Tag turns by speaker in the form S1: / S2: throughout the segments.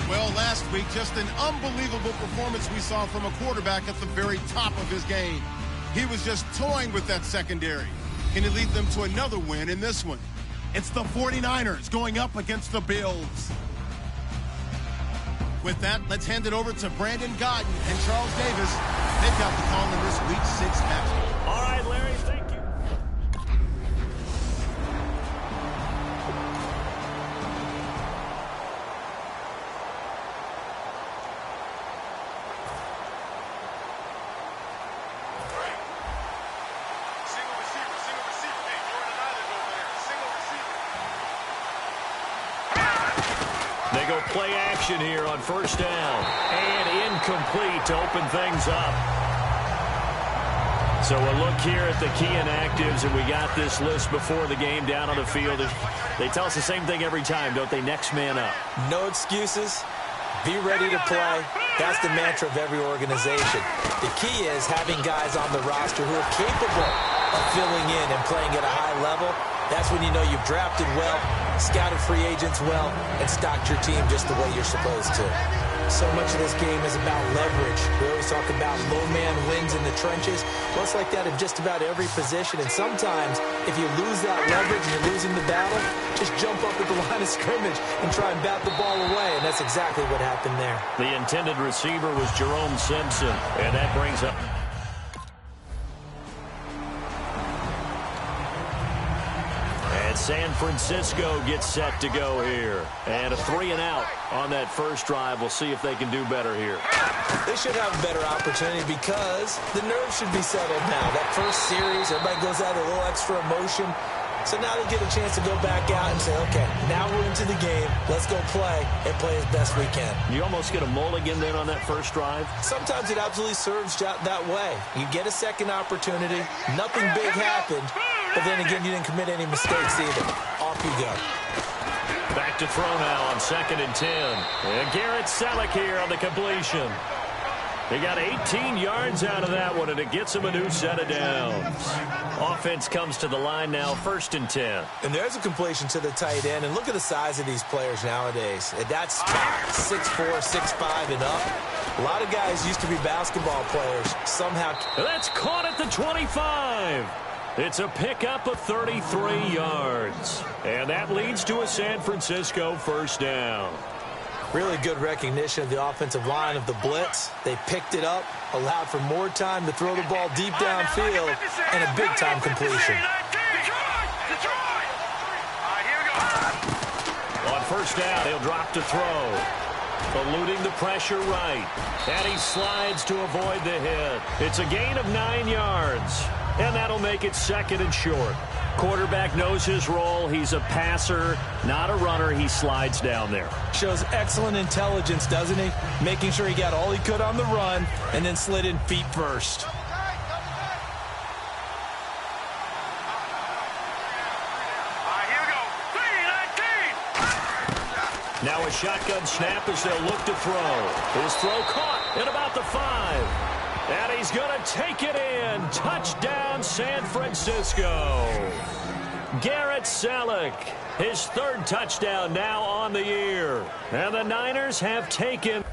S1: Well, last week, just an unbelievable performance we saw from a quarterback at the very top of his game. He was just toying with that secondary. Can he lead them to another win in this one? It's the 49ers going up against the Bills. With that, let's hand it over to Brandon Godden and Charles Davis. They've got the call in this Week 6 matchup.
S2: All right, Larry, thank you. They go play action here on first down. And incomplete to open things up. So we'll look here at the key inactives, and we got this list before the game down on the field. They tell us the same thing every time, don't they? Next man up.
S3: No excuses. Be ready to play. That's the mantra of every organization. The key is having guys on the roster who are capable of filling in and playing at a high level. That's when you know you've drafted well, scouted free agents well, and stocked your team just the way you're supposed to. So much of this game is about leverage. We always talk about low man wins in the trenches. Well, it's like that in just about every position. And sometimes, if you lose that leverage and you're losing the battle, just jump up at the line of scrimmage and try and bat the ball away. And that's exactly what happened there.
S2: The intended receiver was Jerome Simpson. And that brings up... San Francisco gets set to go here. And a 3-and-out on that first drive. We'll see if they can do better here.
S3: They should have a better opportunity because the nerves should be settled now. That first series, everybody goes out with a little extra emotion. So now they get a chance to go back out and say, okay, now we're into the game. Let's go play and play as best we can.
S2: You almost get a mulligan then on that first drive?
S3: Sometimes it absolutely serves that way. You get a second opportunity. Nothing big happened. But then again, you didn't commit any mistakes either. Off you go.
S2: Back to throw now on 2nd and 10. And Garrett Selleck here on the completion. He got 18 yards out of that one, and it gets him a new set of downs. Offense comes to the line now, 1st and 10.
S3: And there's a completion to the tight end. And look at the size of these players nowadays. That's 6'4", 6'5", and up. A lot of guys used to be basketball players. Somehow.
S2: That's caught at the 25. It's a pickup of 33 yards. And that leads to a San Francisco first down.
S3: Really good recognition of the offensive line of the blitz. They picked it up, allowed for more time to throw the ball deep downfield, and a big-time completion.
S2: On first down, he'll drop to throw. Eluding the pressure right. And he slides to avoid the hit. It's a gain of 9 yards. And that'll make it 2nd and short. Quarterback knows his role. He's a passer, not a runner. He slides down there.
S3: Shows excellent intelligence, doesn't he? Making sure he got all he could on the run and then slid in feet first.
S2: Now a shotgun snap as they'll look to throw. His throw caught at about the 5. And he's going to take it in. Touchdown, San Francisco. Garrett Selleck, his 3rd touchdown now on the year. And the Niners have taken...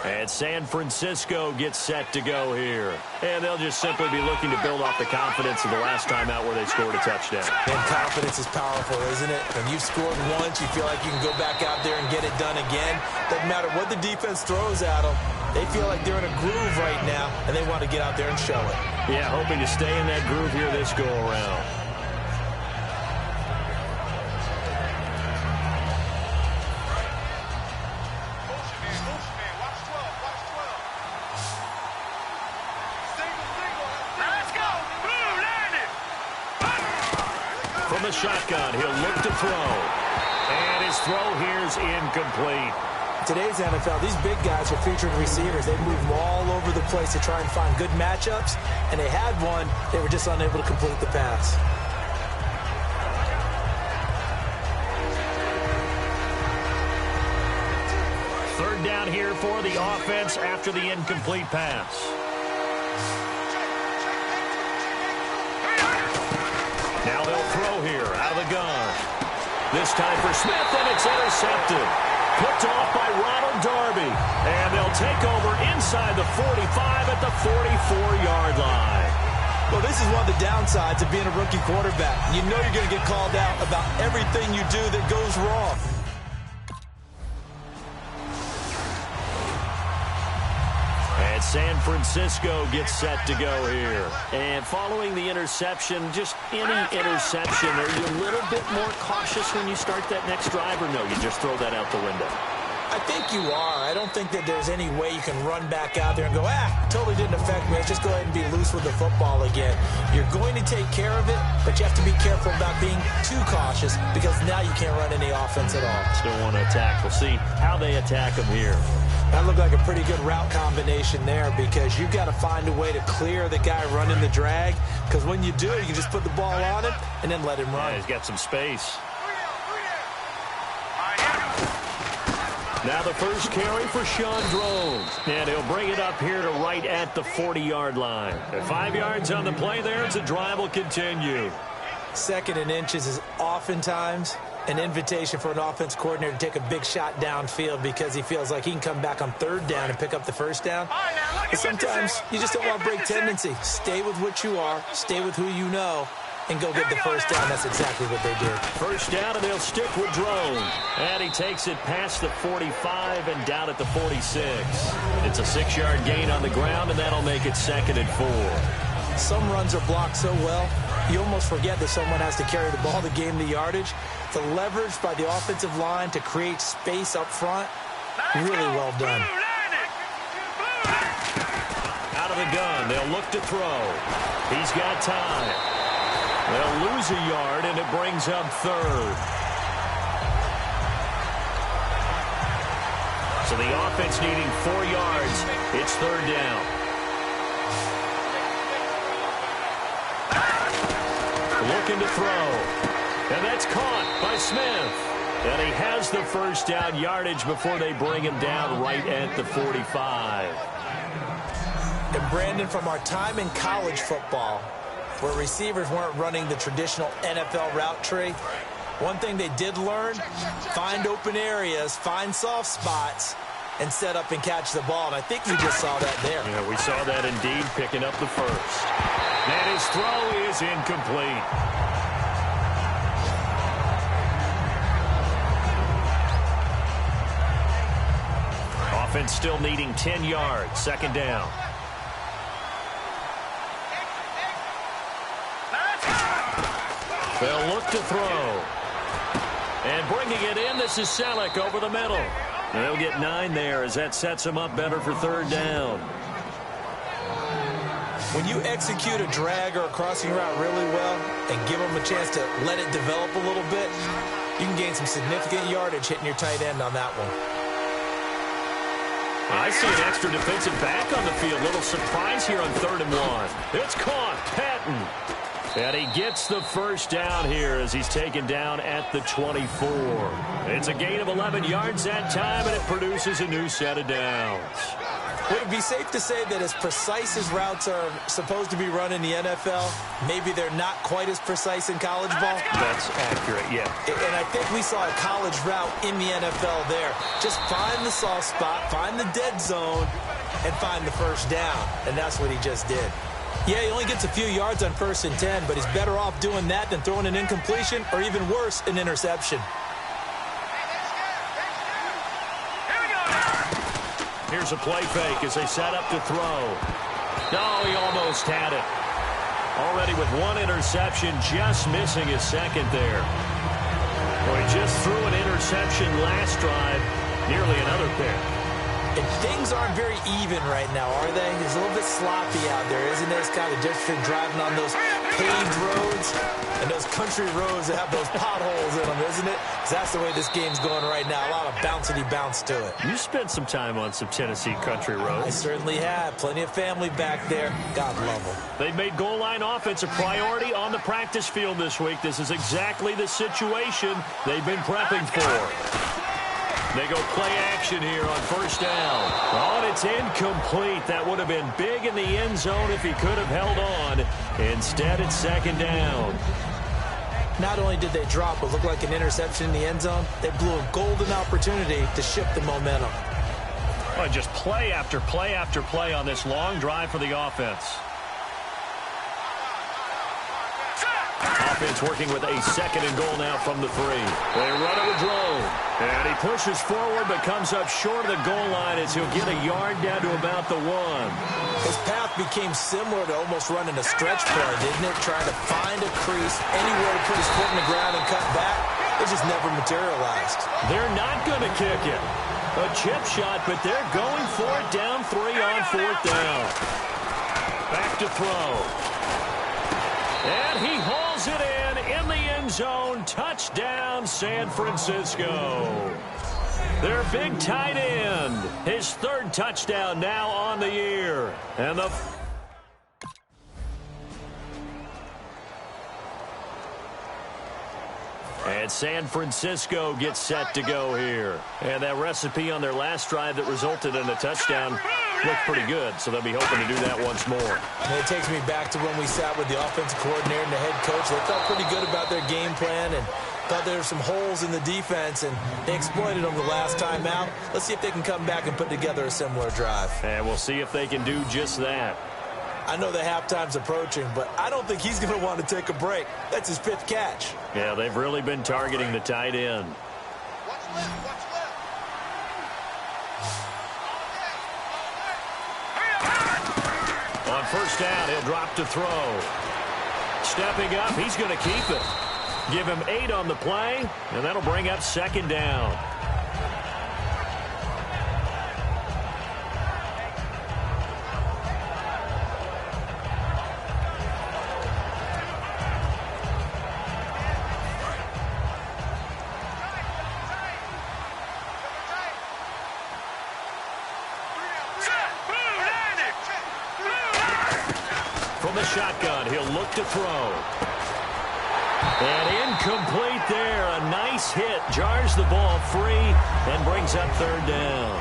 S2: And San Francisco gets set to go here. And they'll just simply be looking to build off the confidence of the last time out where they scored a touchdown.
S3: And confidence is powerful, isn't it? When you've scored once, you feel like you can go back out there and get it done again. Doesn't matter what the defense throws at them. They feel like they're in a groove right now, and they want to get out there and show it.
S2: Yeah, hoping to stay in that groove here this go-around. From the shotgun, he'll look to throw. And his throw here's incomplete.
S3: Today's NFL, these big guys are featured receivers. They move all over the place to try and find good matchups. And they had one. They were just unable to complete the pass.
S2: 3rd down here for the offense after the incomplete pass. Now they'll throw here out of the gun. This time for Smith, and it's intercepted. Picked off by Ronald Darby. And they'll take over inside the 45 at the 44-yard line.
S3: Well, this is one of the downsides of being a rookie quarterback. You know you're going to get called out about everything you do that goes wrong.
S2: And San Francisco gets set to go here. And following the interception, just any interception, are you a little bit more cautious when you start that next drive, or no, you just throw that out the window?
S3: I think you are. I don't think that there's any way you can run back out there and go, totally didn't affect me. Let's just go ahead and be loose with the football again. You're going to take care of it, but you have to be careful about being too cautious because now you can't run any offense at all.
S2: Still want to attack. We'll see how they attack them here.
S3: That looked like a pretty good route combination there because you've got to find a way to clear the guy running the drag because when you do, you can just put the ball on him and then let him run.
S2: Yeah, he's got some space. Now the first carry for Sean Drones. And he'll bring it up here to right at the 40-yard line. At 5 yards on the play there, the drive will continue.
S3: 2nd and inches is oftentimes an invitation for an offense coordinator to take a big shot downfield because he feels like he can come back on 3rd down and pick up the 1st down. But sometimes you just don't want to break tendency. Stay with what you are, stay with who you know, and go get the 1st down. That's exactly what they did.
S2: 1st down, and they'll stick with Drone. And he takes it past the 45 and down at the 46. It's a 6-yard gain on the ground, and that'll make it 2nd and 4.
S3: Some runs are blocked so well, you almost forget that someone has to carry the ball to gain the yardage. The leverage by the offensive line to create space up front, really well done.
S2: Out of the gun, they'll look to throw. He's got time. They'll lose a yard, and it brings up 3rd. So the offense needing 4 yards. It's 3rd down. Looking to throw. And that's caught by Smith. And he has the 1st down yardage before they bring him down right at the 45.
S3: And Brandon, from our time in college football, where receivers weren't running the traditional NFL route tree, one thing they did learn, find open areas, find soft spots, and set up and catch the ball. And I think we just saw that there.
S2: Yeah, we saw that indeed, picking up the 1st. And his throw is incomplete. Offense still needing 10 yards. 2nd down. They'll look to throw. And bringing it in, this is Selleck over the middle. And they'll get 9 there as that sets them up better for 3rd down.
S3: When you execute a drag or a crossing route really well and give them a chance to let it develop a little bit, you can gain some significant yardage hitting your tight end on that one.
S2: I see an extra defensive back on the field. Little surprise here on 3rd and 1. It's caught. Patton. And he gets the 1st down here as he's taken down at the 24. It's a gain of 11 yards that time, and it produces a new set of downs.
S3: Would it be safe to say that as precise as routes are supposed to be run in the NFL, maybe they're not quite as precise in college ball?
S2: That's accurate, yeah.
S3: And I think we saw a college route in the NFL there. Just find the soft spot, find the dead zone, and find the 1st down. And that's what he just did. Yeah, he only gets a few yards on 1st and 10, but he's better off doing that than throwing an incompletion or even worse, an interception.
S2: Here's a play fake as they set up to throw. No, he almost had it. Already with 1 interception, just missing his 2nd there. Well, he just threw an interception last drive, nearly another pick.
S3: And things aren't very even right now, are they? It's a little bit sloppy out there, isn't it? It's kind of different between driving on those paved roads and those country roads that have those potholes in them, isn't it? 'Cause that's the way this game's going right now. A lot of bouncy bounce to it.
S2: You spent some time on some Tennessee country roads.
S3: I certainly have. Plenty of family back there. God love them.
S2: They've made goal line offense a priority on the practice field this week. This is exactly the situation they've been prepping for. They go play action here on 1st down. Oh, and it's incomplete. That would have been big in the end zone if he could have held on. Instead, it's 2nd down.
S3: Not only did they drop what looked like an interception in the end zone, they blew a golden opportunity to shift the momentum.
S2: Well, just play after play after play on this long drive for the offense. Offense working with a 2nd and goal now from the 3. They run it with Drone. And he pushes forward but comes up short of the goal line as he'll get a yard down to about the 1.
S3: His path became similar to almost running a stretch play, didn't it? Trying to find a crease, anywhere to put his foot in the ground and cut back. It just never materialized.
S2: They're not going to kick it. A chip shot, but they're going for it down 3 on 4th down. Back to throw. And he hauls it in the end zone. Touchdown, San Francisco. Their big tight end. His 3rd touchdown now on the year. And San Francisco gets set to go here. And that recipe on their last drive that resulted in a touchdown looked pretty good, so they'll be hoping to do that once more.
S3: And it takes me back to when we sat with the offensive coordinator and the head coach. They felt pretty good about their game plan and thought there were some holes in the defense, and they exploited them the last time out. Let's see if they can come back and put together a similar drive.
S2: And we'll see if they can do just that.
S3: I know the halftime's approaching, but I don't think he's going to want to take a break. That's his 5th catch.
S2: Yeah, they've really been targeting the tight end. On 1st down, he'll drop to throw. Stepping up, he's going to keep it. Give him 8 on the play, and that'll bring up 2nd down. From the shotgun, he'll look to throw. And incomplete there. A nice hit. Jars the ball free and brings up 3rd down.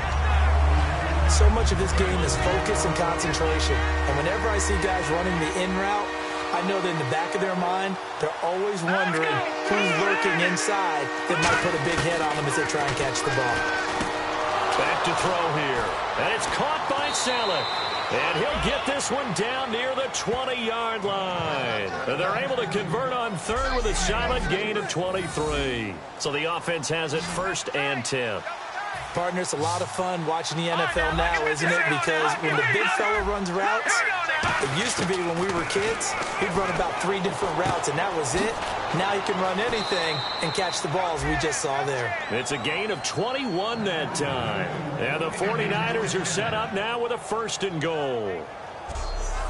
S3: So much of this game is focus and concentration. And whenever I see guys running the in route, I know that in the back of their mind, they're always wondering who's lurking inside that might put a big hit on them as they try and catch the ball.
S2: Back to throw here. And it's caught by Saleh. And he'll get this one down near the 20-yard line. And they're able to convert on 3rd with a solid gain of 23. So the offense has it 1st and 10.
S3: Partner, it's a lot of fun watching the NFL now, isn't it? Because when the big fella runs routes, it used to be when we were kids, he'd run about 3 different routes, and that was it. Now he can run anything and catch the balls we just saw there.
S2: It's a gain of 21 that time. And the 49ers are set up now with a 1st and goal.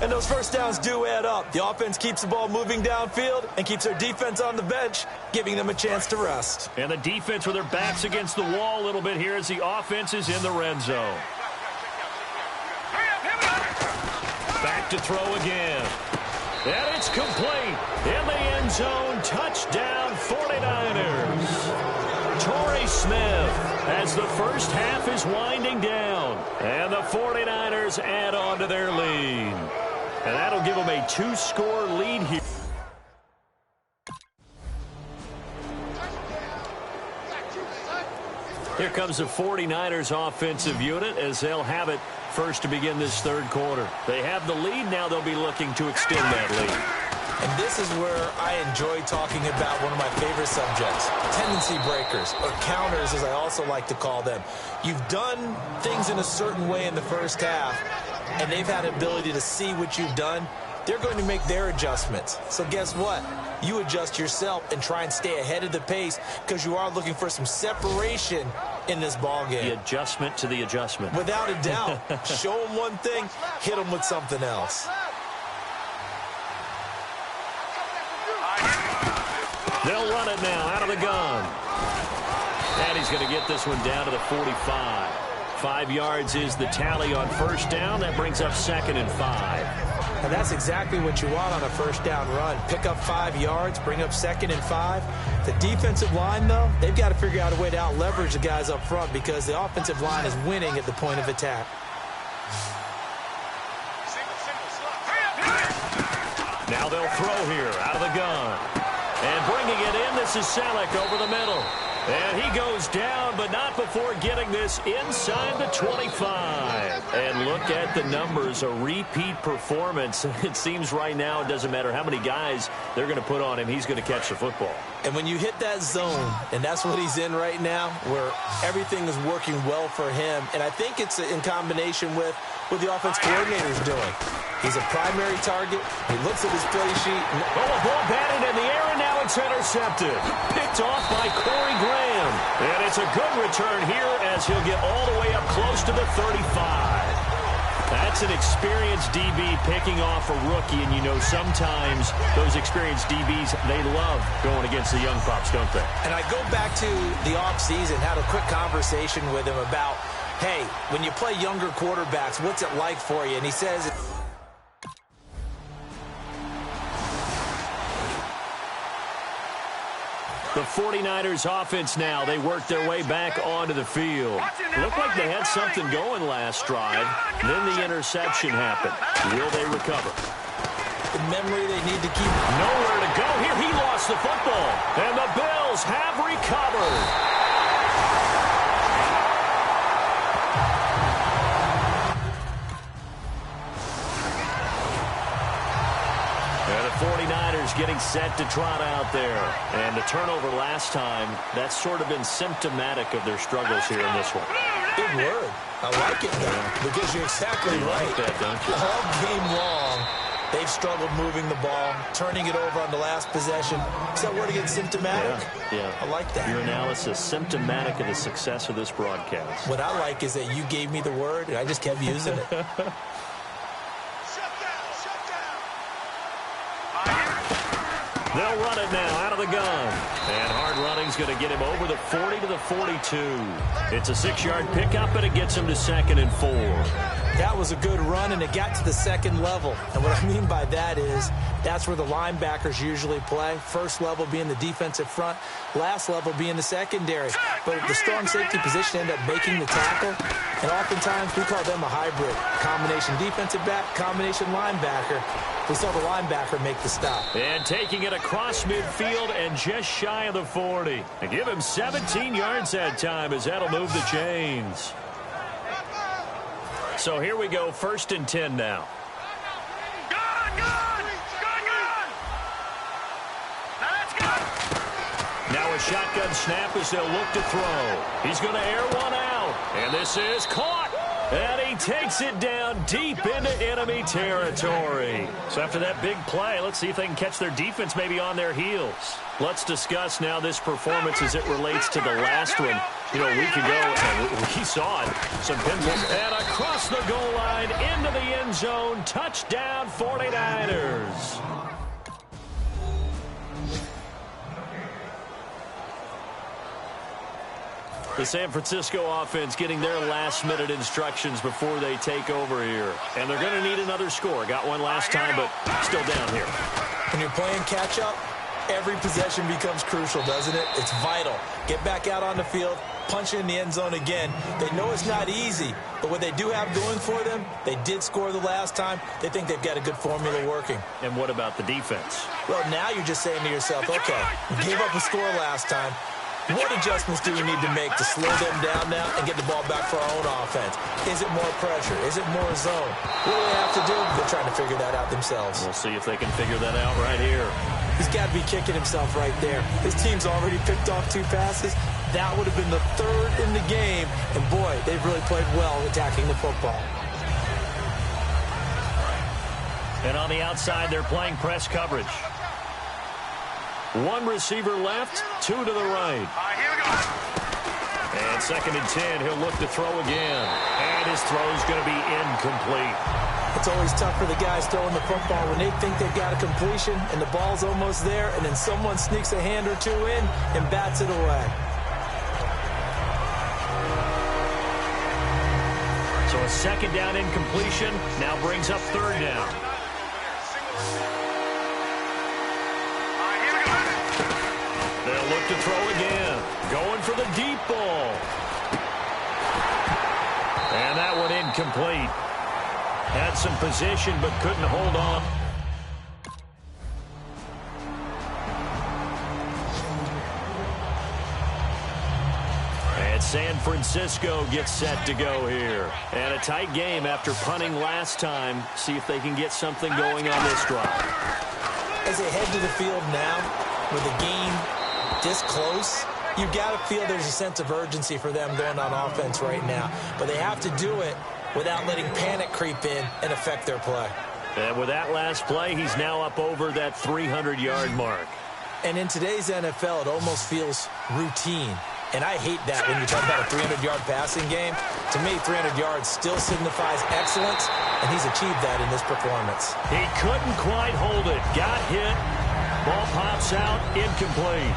S3: And those 1st downs do add up. The offense keeps the ball moving downfield and keeps their defense on the bench, giving them a chance to rest.
S2: And the defense with their backs against the wall a little bit here as the offense is in the red zone. Back to throw again. And it's complete. In the end zone, touchdown 49ers. Torrey Smith as the first half is winding down. And the 49ers add on to their lead. And that'll give them a 2-score lead here. Here comes the 49ers offensive unit as they'll have it first to begin this 3rd quarter. They have the lead. Now they'll be looking to extend that lead.
S3: And this is where I enjoy talking about one of my favorite subjects, tendency breakers, or counters as I also like to call them. You've done things in a certain way in the first half, and they've had an ability to see what you've done. They're going to make their adjustments. So guess what? You adjust yourself and try and stay ahead of the pace because you are looking for some separation in this ball game.
S2: The adjustment to the adjustment.
S3: Without a doubt. Show them one thing, hit them with something else.
S2: They'll run it now out of the gun. And he's going to get this one down to the 45. 5 yards is the tally on 1st down. That brings up 2nd and 5.
S3: And that's exactly what you want on a 1st down run. Pick up 5 yards, bring up 2nd and 5. The defensive line, though, they've got to figure out a way to out-leverage the guys up front because the offensive line is winning at the point of attack.
S2: Now they'll throw here out of the gun. And bringing it this is Selleck over the middle. And he goes down, but not before getting this inside the 25. And look at the numbers, a repeat performance. It seems right now it doesn't matter how many guys they're going to put on him, he's going to catch the football.
S3: And when you hit that zone, and that's what he's in right now, where everything is working well for him, and I think it's in combination with what the offense coordinator is doing. He's a primary target. He looks at his play sheet.
S2: Oh, a ball batted in the air, and now it's intercepted. Picked off by Corey Graham. And it's a good return here as he'll get all the way up close to the 35. That's an experienced DB picking off a rookie, and you know sometimes those experienced DBs, they love going against the young pups, don't they?
S3: And I go back to the offseason, had a quick conversation with him about, hey, when you play younger quarterbacks, what's it like for you? And he says...
S2: The 49ers offense now, they work their way back onto the field. Looked like they had something going last drive. Then the interception happened. Will they recover?
S3: The memory they need to keep.
S2: Nowhere to go here. He lost the football. And the Bills have recovered. And the 49ers getting set to trot out there. And the turnover last time, that's sort of been symptomatic of their struggles here in this one.
S3: Big word. I like it, though, because you're exactly right.
S2: Like that, don't you?
S3: All game long, they've struggled moving the ball, turning it over on the last possession. Is that word again, symptomatic?
S2: Yeah.
S3: I like that.
S2: Your analysis, symptomatic of the success of this broadcast.
S3: What I like is that you gave me the word, and I just kept using it.
S2: They'll run it now out of the gun. And hard running's going to get him over the 40 to the 42. It's a 6-yard pickup, and it gets him to 2nd and 4.
S3: That was a good run, and it got to the second level. And what I mean by that is that's where the linebackers usually play. First level being the defensive front, last level being the secondary. But the strong safety position ended up making the tackle. And oftentimes we call them a hybrid. Combination defensive back, combination linebacker. We saw the linebacker make the stop.
S2: And taking it across midfield and just shy of the 40. And give him 17 yards that time as that'll move the chains. So here we go, 1st and 10 now. Now a shotgun snap as they'll look to throw. He's going to air one out. And this is caught. And he takes it down deep into enemy territory. So after that big play, let's see if they can catch their defense maybe on their heels. Let's discuss now this performance as it relates to the last one. You know, a week ago, we saw it. Some pinballs. And across the goal line, into the end zone. Touchdown, 49ers. The San Francisco offense getting their last-minute instructions before they take over here. And they're going to need another score. Got one last time, but still down here.
S3: When you're playing catch-up, every possession becomes crucial, doesn't it? It's vital. Get back out on the field, punch it in the end zone again. They know it's not easy, but what they do have going for them, they did score the last time. They think they've got a good formula working.
S2: And what about the defense?
S3: Well, now you're just saying to yourself, okay, we gave up a score last time. What adjustments do we need to make to slow them down now and get the ball back for our own offense? Is it more pressure? Is it more zone? What do they have to do? They're trying to figure that out themselves.
S2: We'll see if they can figure that out right here.
S3: He's got to be kicking himself right there. His team's already picked off 2 passes. That would have been the 3rd in the game. And, boy, they've really played well attacking the football.
S2: And on the outside, they're playing press coverage. 1 receiver left, 2 to the right.
S4: Here we go.
S2: And 2nd and 10, he'll look to throw again. And his throw's going to be incomplete.
S3: It's always tough for the guys throwing the football when they think they've got a completion and the ball's almost there, and then someone sneaks a hand or 2 in and bats it away.
S2: So a 2nd down incompletion now brings up 3rd down. They'll look to throw again. Going for the deep ball. And that one incomplete. Had some position but couldn't hold on. And San Francisco gets set to go here. And a tight game after punting last time. See if they can get something going on this drive.
S3: As they head to the field now, with the game this close, you've got to feel there's a sense of urgency for them going on offense right now. But they have to do it without letting panic creep in and affect their play.
S2: And with that last play, he's now up over that 300-yard mark.
S3: And in today's NFL, it almost feels routine. And I hate that when you talk about a 300-yard passing game. To me, 300 yards still signifies excellence, and he's achieved that in this performance.
S2: He couldn't quite hold it. Got hit. Ball pops out, incomplete.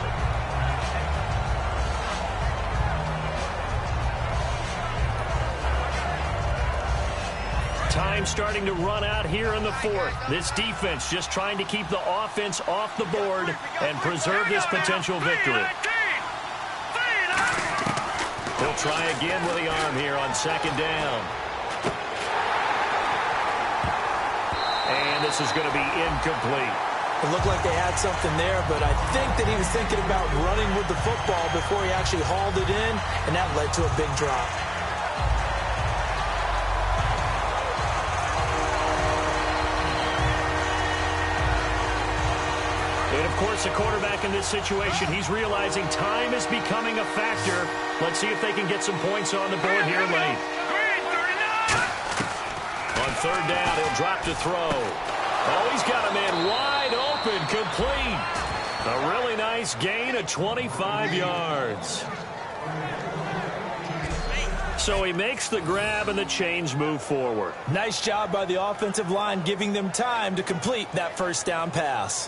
S2: Time starting to run out here in the fourth. This defense just trying to keep the offense off the board and preserve this potential victory. He'll try again with the arm here on second down. And this is going to be incomplete.
S3: It looked like they had something there, but I think that he was thinking about running with the football before he actually hauled it in, and that led to a big drop.
S2: And, of course, the quarterback in this situation, he's realizing time is becoming a factor. Let's see if they can get some points on the board here late. On third down, he'll drop to throw. Oh, he's got a man wide open, complete. A really nice gain of 25 yards. So he makes the grab and the chains move forward.
S3: Nice job by the offensive line giving them time to complete that first down pass.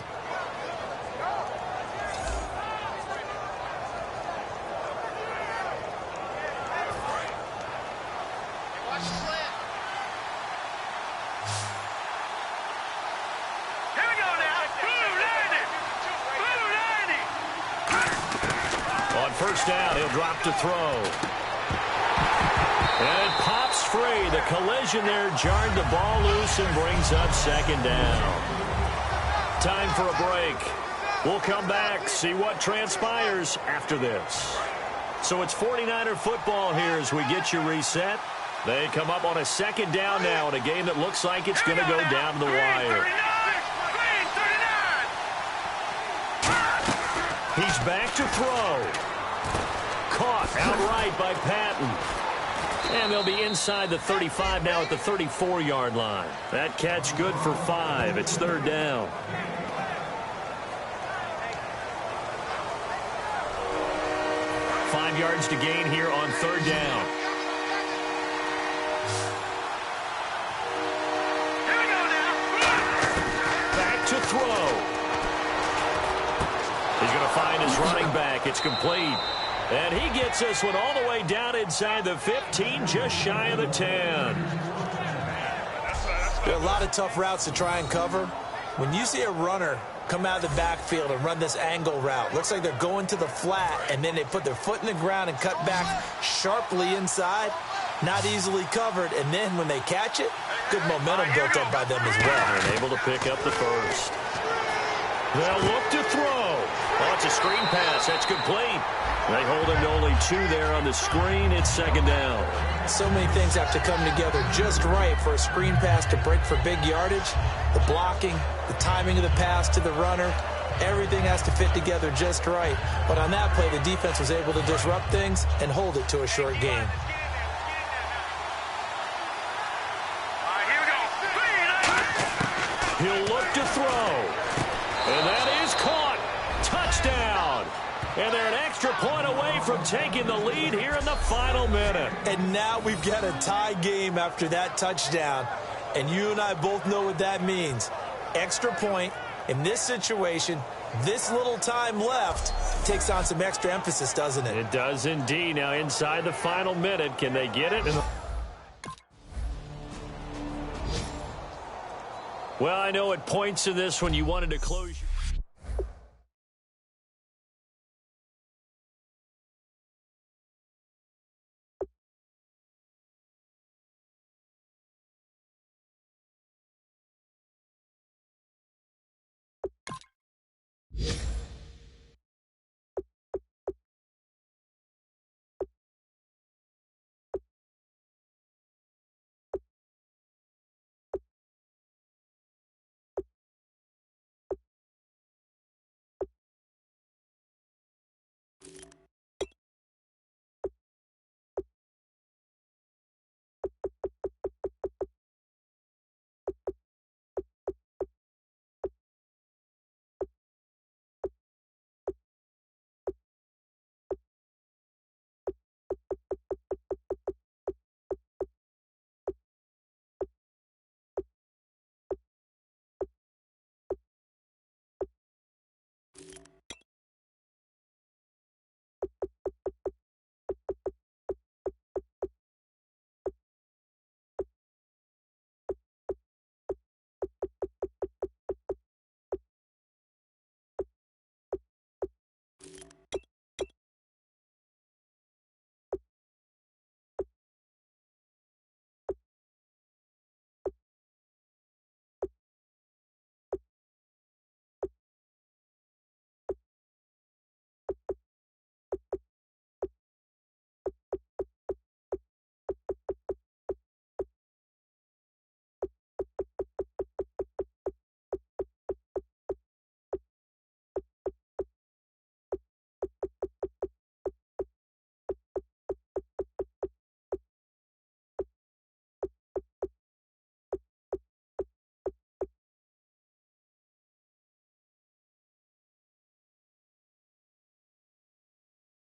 S2: First down, he'll drop to throw. And pops free. The collision there jarred the ball loose and brings up second down. Time for a break. We'll come back, see what transpires after this. So it's 49er football here as we get you reset. They come up on a second down now in a game that looks like it's going to go down to the wire. He's back to throw. Caught outright by Patton. And they'll be inside the 35 now at the 34-yard line. That catch good for 5. It's third down. Five yards to gain here on third down. Back to throw. He's going to find his running back. It's complete. And he gets this one all the way down inside the 15, just shy of the 10.
S3: There are a lot of tough routes to try and cover. When you see a runner come out of the backfield and run this angle route, looks like they're going to the flat, and then they put their foot in the ground and cut back sharply inside, not easily covered. And then when they catch it, good momentum built up by them as well.
S2: And able to pick up the first. They'll look to throw. Oh, it's a screen pass. That's complete. They hold him to only 2 there on the screen. It's second down.
S3: So many things have to come together just right for a screen pass to break for big yardage. The blocking, the timing of the pass to the runner, everything has to fit together just right. But on that play, the defense was able to disrupt things and hold it to a short game.
S2: He'll look to throw. And that is caught. Touchdown. And they're an extra point away from taking the lead here in the final minute.
S3: And now we've got a tie game after that touchdown. And you and I both know what that means. Extra point in this situation, this little time left, takes on some extra emphasis, doesn't it?
S2: It does indeed. Now inside the final minute, can they get it? Well, I know at points in this when you wanted to close your